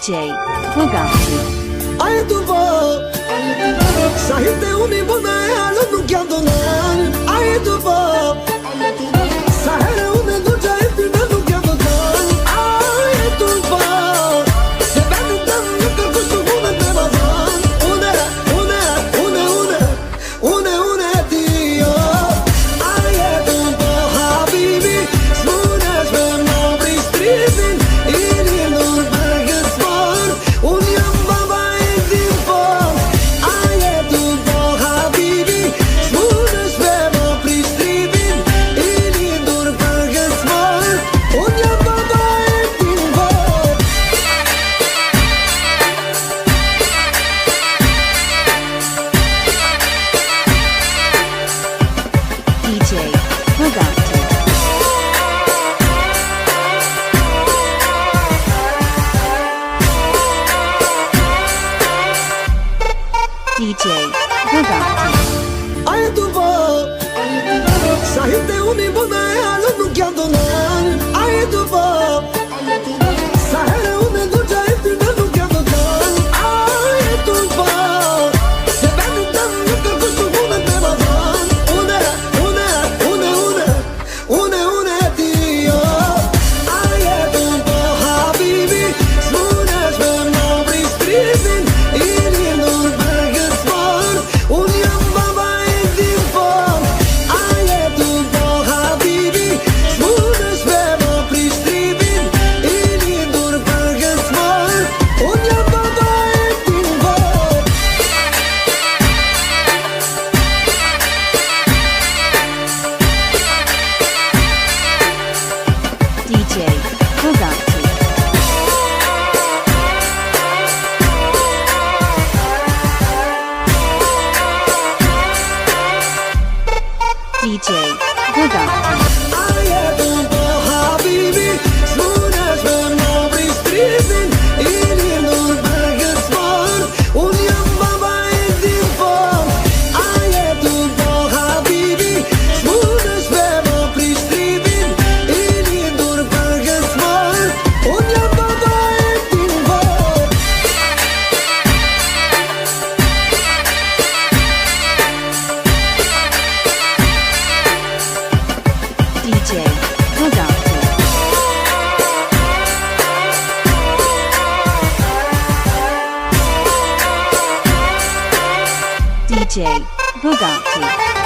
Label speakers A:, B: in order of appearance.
A: DJ Bugatti.
B: Ai tu po, sahite uni bona e alo nuk jam donan. Ai tu po, sahere une duqa e pina nuk jam donan. Ai tu po, se beni tem nuk kërkush të mune të vazan. Une ti jo. Ai tu po habibi, s'munesh me më pristripin. I lindur për gëzmar, unë jam baba e din fort. Ai tu po habibi, s'munesh me më pristripin. I lindur për gëzmar, unë jam baba e din fort.
A: DJ Bugatti. DJ Bugatti.
B: Ai tu po, sahite uni bona e alo nuk jam donan. Ai tu po, sahere une duqa e pina nuk jam donan. Ai tu po, se beni tem nuk kërkush të mune të vazan. Une ti jo. Ai tu po habibi, s'munesh me më pristripin. I lindur për gëzmar, unë jam baba e din fort. Ai tu po habibi, s'munesh me më pristripin. I lindur për gëzmar, unë jam baba e din fort.
A: DJ Bugatti. DJ Bugatti.
B: Ai tu po habibi, s'munesh me më pristripin. I lindur për gëzmar, unë jam baba e din fort. Ai tu po habibi, s'munesh me më pristripin. I lindur për gëzmar, unë jam baba e din fort.
A: DJ Bugatti. DJ Bugatti.